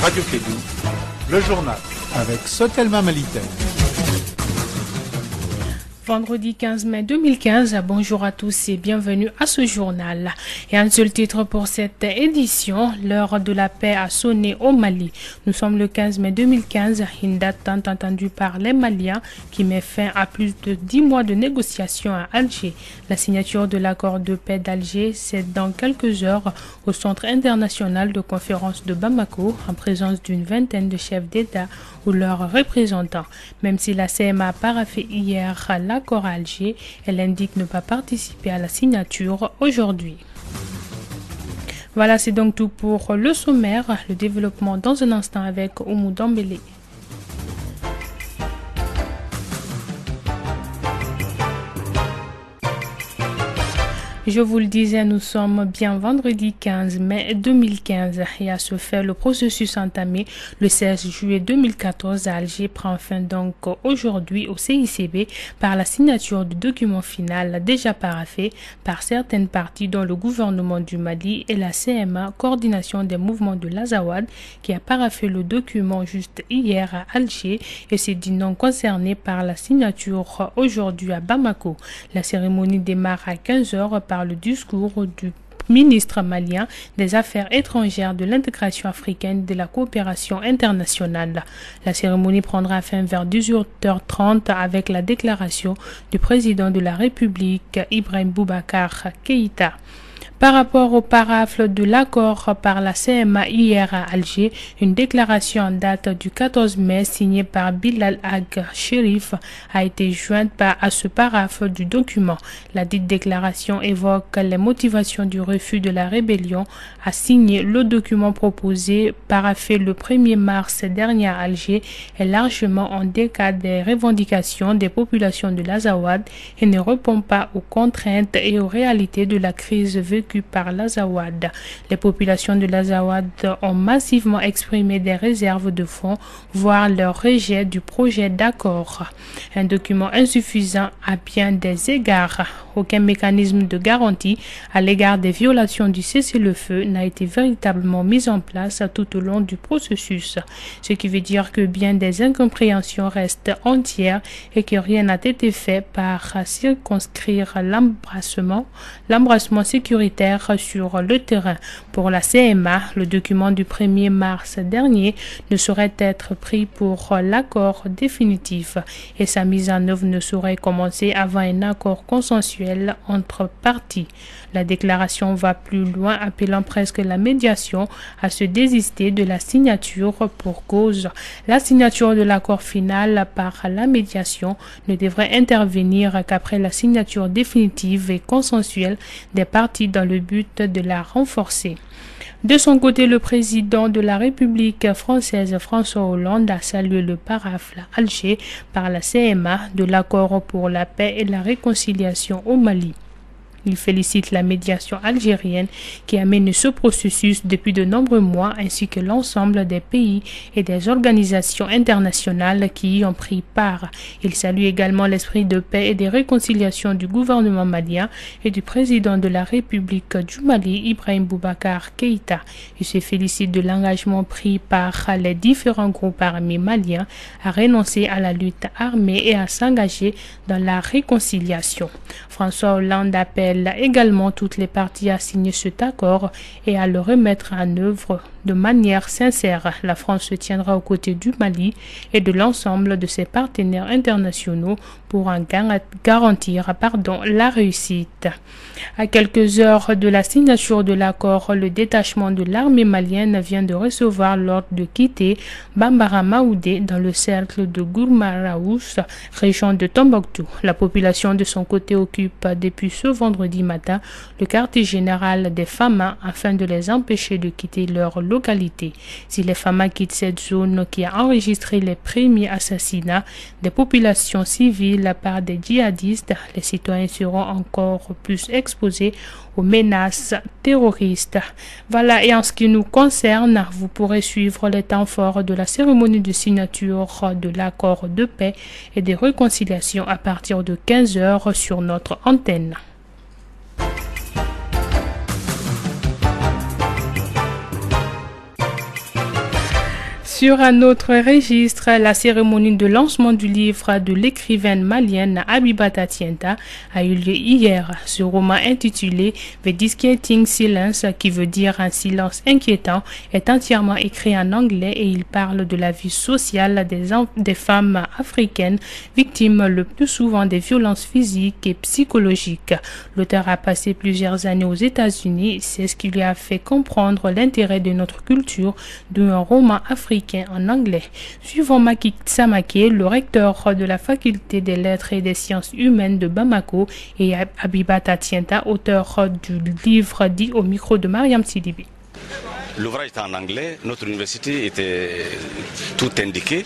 Radio Kédou, le journal avec Sotelma Malitaire. Vendredi 15 mai 2015, bonjour à tous et bienvenue à ce journal. Et un seul titre pour cette édition, l'heure de la paix a sonné au Mali. Nous sommes le 15 mai 2015, une date tant attendue par les Maliens qui met fin à plus de 10 mois de négociations à Alger. La signature de l'accord de paix d'Alger, c'est dans quelques heures au Centre international de conférence de Bamako, en présence d'une vingtaine de chefs d'État ou leurs représentants. Même si la CMA a paraphé hier l'accord à Alger, elle indique ne pas participer à la signature aujourd'hui. Voilà, c'est donc tout pour le sommaire. Le développement dans un instant avec Oumou Dambélé. Je vous le disais, nous sommes bien vendredi 15 mai 2015 et à ce fait, le processus entamé le 16 juillet 2014 à Alger prend fin donc aujourd'hui au CICB par la signature du document final déjà paraphé par certaines parties dont le gouvernement du Mali et la CMA, coordination des mouvements de l'Azawad, qui a paraphé le document juste hier à Alger et s'est dit non concerné par la signature aujourd'hui à Bamako. La cérémonie démarre à 15h par le discours du ministre malien des Affaires étrangères, de l'intégration africaine et de la coopération internationale. La cérémonie prendra fin vers 18h30 avec la déclaration du président de la République, Ibrahim Boubacar Keïta. Par rapport au paraphé de l'accord par la CMA hier à Alger, une déclaration en date du 14 mai signée par Bilal Ag Sherif a été jointe à ce paraphé du document. La dite déclaration évoque les motivations du refus de la rébellion à signer le document proposé paraphé le 1er mars dernier à Alger est largement en décalage des revendications des populations de l'Azawad et ne répond pas aux contraintes et aux réalités de la crise vécue par l'Azawad. Les populations de l'Azawad ont massivement exprimé des réserves de fonds, voire leur rejet du projet d'accord. Un document insuffisant à bien des égards. Aucun mécanisme de garantie à l'égard des violations du cessez-le-feu n'a été véritablement mis en place tout au long du processus, ce qui veut dire que bien des incompréhensions restent entières et que rien n'a été fait par circonscrire l'embrassement sécuritaire sur le terrain. Pour la CMA, le document du 1er mars dernier ne saurait être pris pour l'accord définitif et sa mise en œuvre ne saurait commencer avant un accord consensuel entre parties. La déclaration va plus loin, appelant presque la médiation à se désister de la signature pour cause. La signature de l'accord final par la médiation ne devrait intervenir qu'après la signature définitive et consensuelle des parties dans le but de la renforcer. De son côté, le président de la République française, François Hollande, a salué le paraphé à Alger par la CMA de l'accord pour la paix et la réconciliation au Mali. Il félicite la médiation algérienne qui a mené ce processus depuis de nombreux mois ainsi que l'ensemble des pays et des organisations internationales qui y ont pris part. Il salue également l'esprit de paix et de réconciliation du gouvernement malien et du président de la République du Mali, Ibrahim Boubacar Keïta. Il se félicite de l'engagement pris par les différents groupes armés maliens à renoncer à la lutte armée et à s'engager dans la réconciliation. François Hollande appelle également toutes les parties à signer cet accord et à le remettre en œuvre de manière sincère. La France se tiendra aux côtés du Mali et de l'ensemble de ses partenaires internationaux pour en garantir la réussite. À quelques heures de la signature de l'accord, le détachement de l'armée malienne vient de recevoir l'ordre de quitter Bambara Maoudé dans le cercle de Gourmaraous, région de Tombouctou. La population de son côté occupe depuis ce vendredi matin le quartier général des Famas afin de les empêcher de quitter leur localité. Si les Famas quittent cette zone qui a enregistré les premiers assassinats des populations civiles par des djihadistes, les citoyens seront encore plus exposés aux menaces terroristes. Voilà, et en ce qui nous concerne, vous pourrez suivre les temps forts de la cérémonie de signature de l'accord de paix et de réconciliation à partir de 15h sur notre antenne. Sur un autre registre, la cérémonie de lancement du livre de l'écrivaine malienne Abibata Tienta a eu lieu hier. Ce roman intitulé The Disquieting Silence, qui veut dire un silence inquiétant, est entièrement écrit en anglais et il parle de la vie sociale des femmes africaines victimes le plus souvent des violences physiques et psychologiques. L'auteur a passé plusieurs années aux États-Unis, c'est ce qui lui a fait comprendre l'intérêt de notre culture d'un roman africain en anglais. Suivant Maki Samake, le recteur de la faculté des lettres et des sciences humaines de Bamako, et Abibata Tienta, auteur du livre, dit au micro de Mariam Sidibi. L'ouvrage était en anglais, notre université était tout indiqué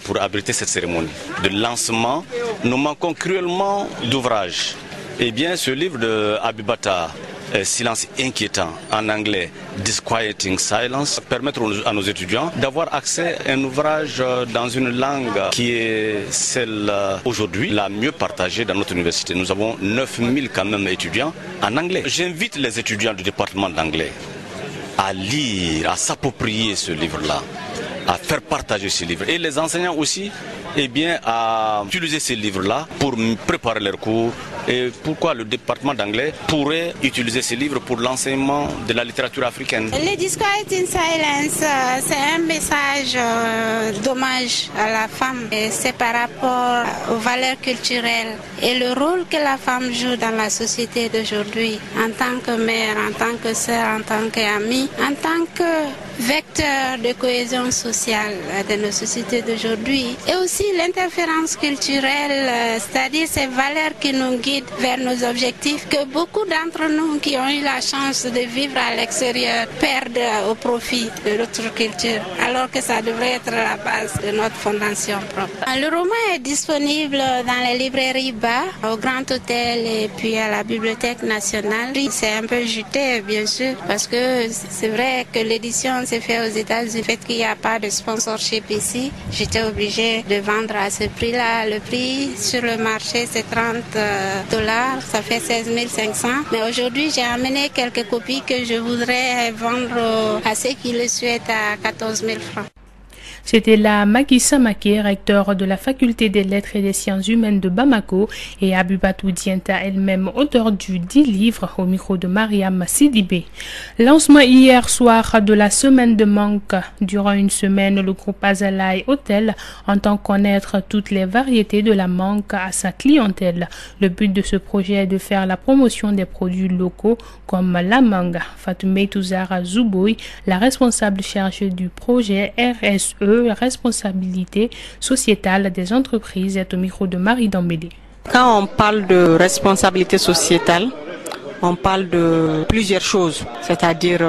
pour abriter cette cérémonie de lancement. Nous manquons cruellement d'ouvrages. Ce livre de Abibata, Silence inquiétant, en anglais Disquieting Silence, permettre à nos étudiants d'avoir accès à un ouvrage dans une langue qui est celle aujourd'hui la mieux partagée dans notre université. Nous avons 9000 quand même étudiants en anglais. J'invite les étudiants du département d'anglais à lire, à s'approprier ce livre-là, à faire partager ce livre. Et les enseignants aussi, à utiliser ces livres-là pour préparer leurs cours. Et pourquoi le département d'anglais pourrait utiliser ces livres pour l'enseignement de la littérature africaine. Le Disquieting Silence, c'est un message d'hommage à la femme. C'est par rapport aux valeurs culturelles et le rôle que la femme joue dans la société d'aujourd'hui, en tant que mère, en tant que sœur, en tant qu'amie, en tant que vecteur de cohésion sociale de nos sociétés d'aujourd'hui. Et aussi l'interférence culturelle, c'est-à-dire ces valeurs qui nous guident vers nos objectifs, que beaucoup d'entre nous qui ont eu la chance de vivre à l'extérieur perdent au profit de notre culture, alors que ça devrait être la base de notre fondation propre. Le roman est disponible dans les librairies bas, au Grand Hôtel et puis à la Bibliothèque nationale. C'est un peu juté, bien sûr, parce que c'est vrai que l'édition s'est faite aux États-Unis. Le fait qu'il n'y a pas de sponsorship ici, j'étais obligée de vendre à ce prix-là. Le prix sur le marché, c'est $30, ça fait 16 500. Mais aujourd'hui, j'ai amené quelques copies que je voudrais vendre à ceux qui le souhaitent à 14 000 francs. C'était la Maki Samake, recteur de la faculté des lettres et des sciences humaines de Bamako, et Abibatou Dienta, elle-même auteur du 10 livres, au micro de Mariam Sidibé. Lancement hier soir de la semaine de mangue. Durant une semaine, le groupe Azalai Hotel entend connaître toutes les variétés de la mangue à sa clientèle. Le but de ce projet est de faire la promotion des produits locaux comme la mangue. Fatoumeitou Zara Zouboui, la responsable chargée du projet RSE, responsabilité sociétale des entreprises, est au micro de Marie Dambélé. Quand on parle de responsabilité sociétale, on parle de plusieurs choses, c'est-à-dire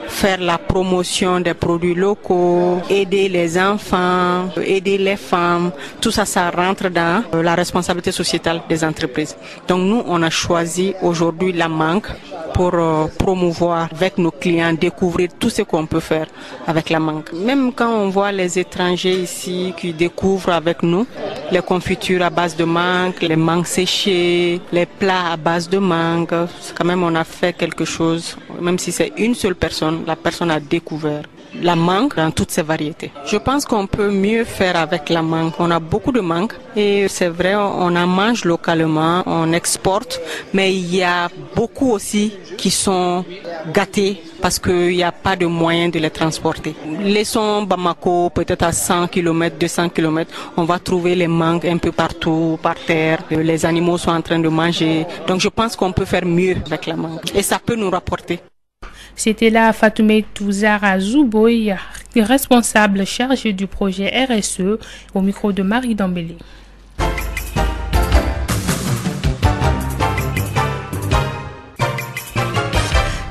faire la promotion des produits locaux, aider les enfants, aider les femmes, tout ça, ça rentre dans la responsabilité sociétale des entreprises. Donc nous, on a choisi aujourd'hui la mangue pour promouvoir avec nos clients, découvrir tout ce qu'on peut faire avec la mangue. Même quand on voit les étrangers ici qui découvrent avec nous les confitures à base de mangue, les mangues séchées, les plats à base de mangue, quand même on a fait quelque chose, même si c'est une seule personne, la personne a découvert la mangue dans toutes ses variétés. Je pense qu'on peut mieux faire avec la mangue. On a beaucoup de mangue et c'est vrai, on en mange localement, on exporte, mais il y a beaucoup aussi qui sont gâtés parce qu'il n'y a pas de moyen de les transporter. Laissons Bamako peut-être à 100 km, 200 km, on va trouver les mangues un peu partout, par terre. Les animaux sont en train de manger. Donc je pense qu'on peut faire mieux avec la mangue et ça peut nous rapporter. C'était là Fatoumeitou Zara Zouboui, responsable chargée du projet RSE, au micro de Marie Dambélé.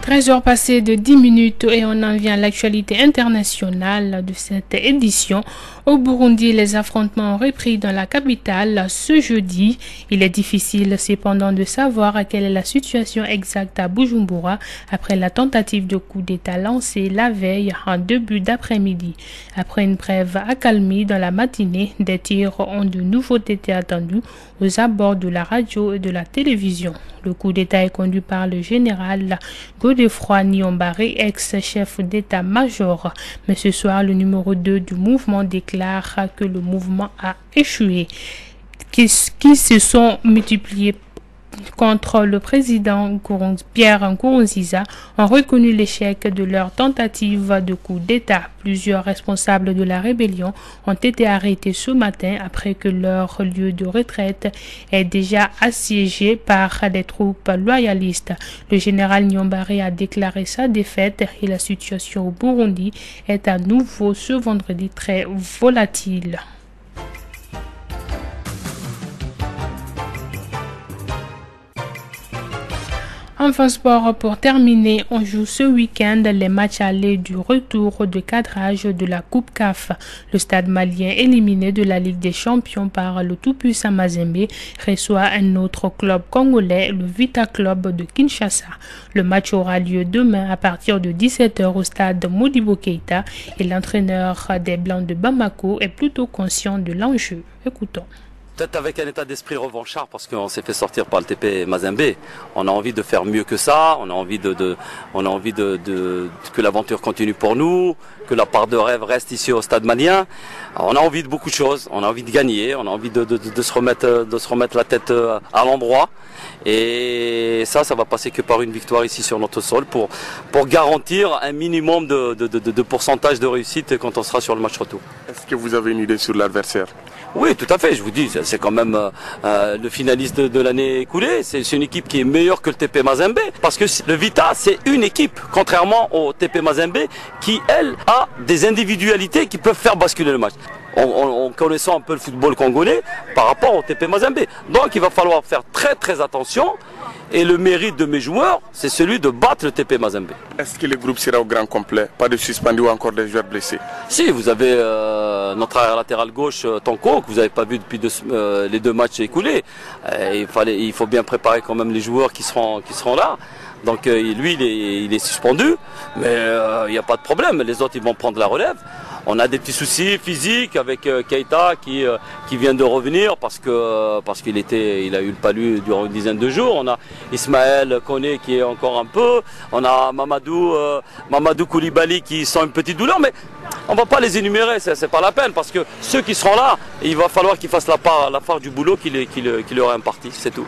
13h passées de 10 minutes et on en vient à l'actualité internationale de cette édition. Au Burundi, les affrontements ont repris dans la capitale ce jeudi. Il est difficile cependant de savoir quelle est la situation exacte à Bujumbura après la tentative de coup d'État lancée la veille en début d'après-midi. Après une brève accalmie dans la matinée, des tirs ont de nouveau été attendus aux abords de la radio et de la télévision. Le coup d'État est conduit par le général Godefroid Niyombare, ex-chef d'état-major. Mais ce soir, le numéro 2 du mouvement déclare que le mouvement a échoué, qui se sont multipliés contre le président Pierre Nkurunziza ont reconnu l'échec de leur tentative de coup d'État. Plusieurs responsables de la rébellion ont été arrêtés ce matin après que leur lieu de retraite est déjà assiégé par des troupes loyalistes. Le général Niyombare a déclaré sa défaite et la situation au Burundi est à nouveau ce vendredi très volatile. Enfin, sport pour terminer, on joue ce week-end les matchs allés du retour de cadrage de la Coupe CAF. Le Stade malien, éliminé de la Ligue des Champions par le tout-puissant Mazembe, reçoit un autre club congolais, le Vita Club de Kinshasa. Le match aura lieu demain à partir de 17h au stade Modibo Keïta et l'entraîneur des Blancs de Bamako est plutôt conscient de l'enjeu. Écoutons. Peut-être avec un état d'esprit revanchard parce qu'on s'est fait sortir par le TP Mazembe. On a envie de faire mieux que ça. On a envie que l'aventure continue pour nous, que la part de rêve reste ici au Stade malien. Alors, on a envie de beaucoup de choses. On a envie de gagner. On a envie de se remettre la tête à l'endroit. Et ça va passer que par une victoire ici sur notre sol pour garantir un minimum de pourcentage de réussite quand on sera sur le match retour. Est-ce que vous avez une idée sur l'adversaire ? Oui, tout à fait, je vous dis, c'est quand même le finaliste de l'année écoulée. C'est une équipe qui est meilleure que le TP Mazembe. Parce que le Vita, c'est une équipe, contrairement au TP Mazembe, qui, elle, a des individualités qui peuvent faire basculer le match. En connaissant un peu le football congolais par rapport au TP Mazembe. Donc il va falloir faire très très attention. Et le mérite de mes joueurs, c'est celui de battre le TP Mazembe. Est-ce que le groupe sera au grand complet? Pas de suspendus ou encore des joueurs blessés? Si, vous avez notre arrière latéral gauche, Tonko, que vous n'avez pas vu depuis les deux matchs écoulés. Il faut bien préparer quand même les joueurs qui seront là. Donc lui, il est suspendu, mais il n'y a pas de problème. Les autres, ils vont prendre la relève. On a des petits soucis physiques avec Keïta qui vient de revenir parce qu'il a eu le palu durant une dizaine de jours. On a Ismaël Koné qui est encore un peu. On a Mamadou Koulibaly qui sent une petite douleur, mais on va pas les énumérer, c'est pas la peine parce que ceux qui seront là, il va falloir qu'ils fassent la part du boulot qui leur est imparti, c'est tout.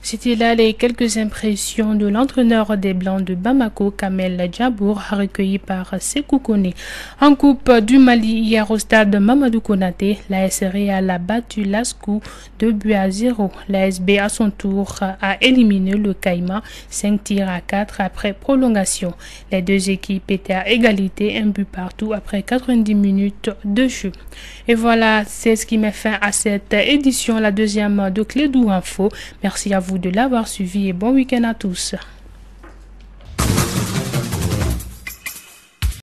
C'était là les quelques impressions de l'entraîneur des Blancs de Bamako, Kamel Djabour, recueilli par Sékou Koné. En Coupe du Mali, hier au stade Mamadou Konaté, l'AS Real a battu l'ASCO 2-0. L'ASB à son tour a éliminé le Caïman 5-4 après prolongation. Les deux équipes étaient à égalité, un but partout après 90 minutes de jeu. Et voilà, c'est ce qui met fin à cette édition, la deuxième de Clédou Info. Merci à vous de l'avoir suivi et bon week-end à tous.